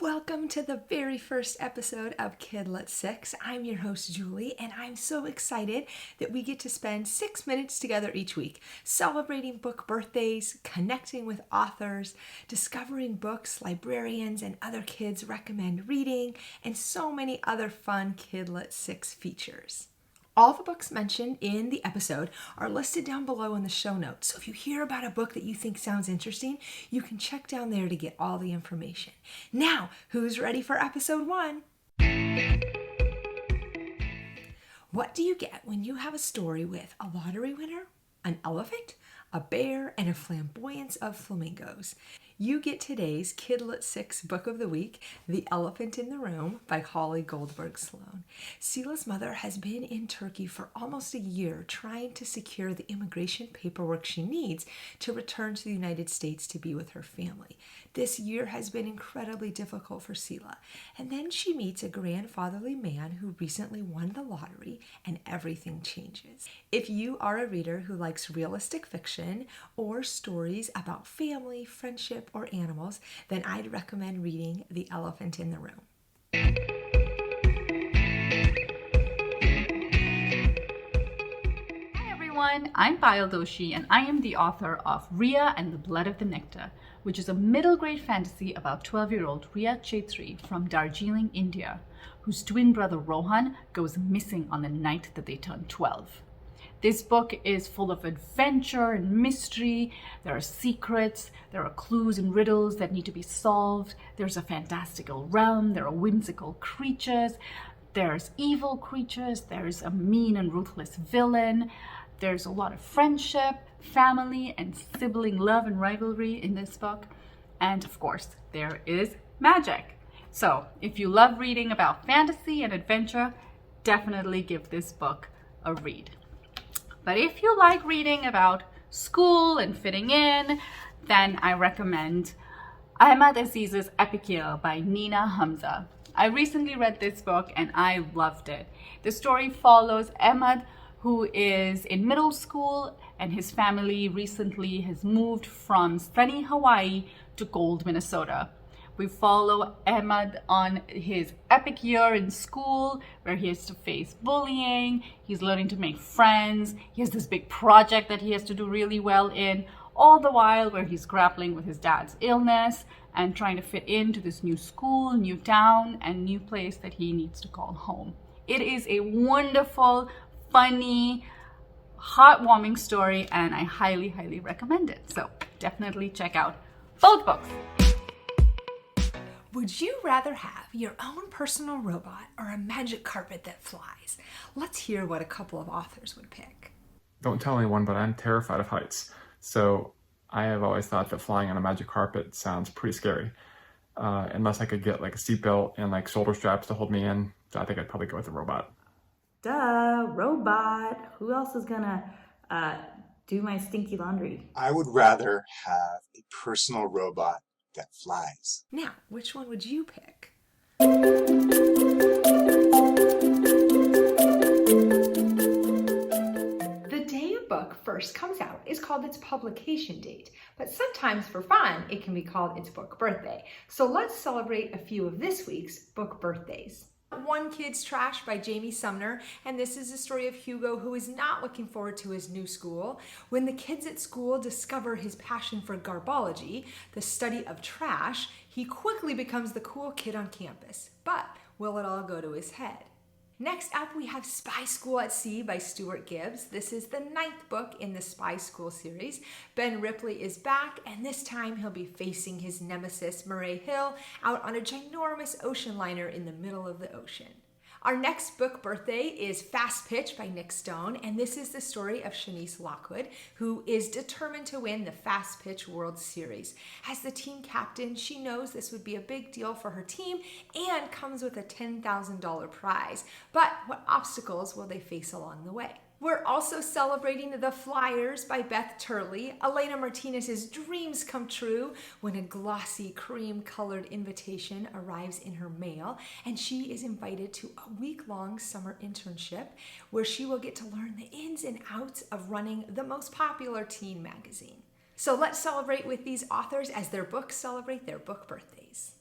Welcome to the very first episode of Kidlet 6. I'm your host, Julie, and I'm so excited that we get to spend 6 minutes together each week, celebrating book birthdays, connecting with authors, discovering books librarians and other kids recommend reading, and so many other fun Kidlet 6 features. All the books mentioned in the episode are listed down below in the show notes. So if you hear about a book that you think sounds interesting, you can check down there to get all the information. Now, who's ready for episode 1? What do you get when you have a story with a lottery winner, an elephant, a bear, and a flamboyance of flamingos? You get today's Kidlet 6 book of the week, The Elephant in the Room by Goldberg Sloan. Sela's mother has been in Turkey for almost a year trying to secure the immigration paperwork she needs to return to the United States to be with her family. This year has been incredibly difficult for Sela. And then she meets a grandfatherly man who recently won the lottery, and everything changes. If you are a reader who likes realistic fiction or stories about family, friendship, or animals, then I'd recommend reading The Elephant in the Room. Hi everyone, I'm Payal Doshi and I am the author of Riya and the Blood of the Nectar, which is a middle grade fantasy about 12-year-old Riya Chaitri from Darjeeling, India, whose twin brother Rohan goes missing on the night that they turn 12. This book is full of adventure and mystery. There are secrets, there are clues and riddles that need to be solved. There's a fantastical realm, there are whimsical creatures, there's evil creatures, there's a mean and ruthless villain. There's a lot of friendship, family, and sibling love and rivalry in this book. And of course, there is magic. So if you love reading about fantasy and adventure, definitely give this book a read. But if you like reading about school and fitting in, then I recommend Ahmed Aziz's Epic Year by Nina Hamza. I recently read this book and I loved it. The story follows Ahmed, who is in middle school, and his family recently has moved from sunny Hawaii to cold Minnesota. We follow Ahmed on his epic year in school where he has to face bullying, he's learning to make friends, he has this big project that he has to do really well in, all the while where he's grappling with his dad's illness and trying to fit into this new school, new town, and new place that he needs to call home. It is a wonderful, funny, heartwarming story and I highly, highly recommend it. So definitely check out both books. Would you rather have your own personal robot or a magic carpet that flies? Let's hear what a couple of authors would pick. Don't tell anyone, but I'm terrified of heights. So I have always thought that flying on a magic carpet sounds pretty scary. Unless I could get like a seatbelt and like shoulder straps to hold me in, so I think I'd probably go with a robot. Duh, robot. Who else is gonna do my stinky laundry? I would rather have a personal robot that flies. Now, which one would you pick? The day a book first comes out is called its publication date, but sometimes for fun, it can be called its book birthday. So let's celebrate a few of this week's book birthdays. One Kid's Trash by Sumner, and this is the story of Hugo, who is not looking forward to his new school. When the kids at school discover his passion for garbology, the study of trash, he quickly becomes the cool kid on campus. But will it all go to his head? Next up, we have Spy School at Sea by Stuart Gibbs. This is the 9th book in the Spy School series. Ben Ripley is back, and this time he'll be facing his nemesis, Murray Hill, out on a ginormous ocean liner in the middle of the ocean. Our next book birthday is Fast Pitch by Nick Stone, and this is the story of Shanice Lockwood, who is determined to win the Fast Pitch World Series. As the team captain, she knows this would be a big deal for her team and comes with a $10,000 prize. But what obstacles will they face along the way? We're also celebrating The Flyers by Beth Turley. Elena Martinez's dreams come true when a glossy cream-colored invitation arrives in her mail, and she is invited to a week-long summer internship where she will get to learn the ins and outs of running the most popular teen magazine. So let's celebrate with these authors as their books celebrate their book birthdays.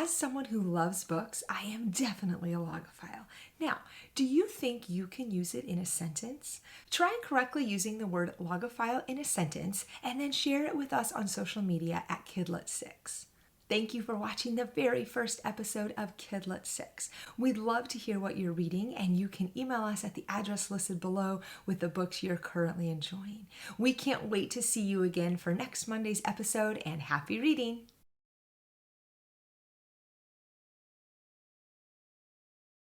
As someone who loves books, I am definitely a logophile. Now, do you think you can use it in a sentence? Try correctly using the word logophile in a sentence and then share it with us on social media at Kidlet6. Thank you for watching the very first episode of Kidlet 6. We'd love to hear what you're reading, and you can email us at the address listed below with the books you're currently enjoying. We can't wait to see you again for next Monday's episode, and happy reading!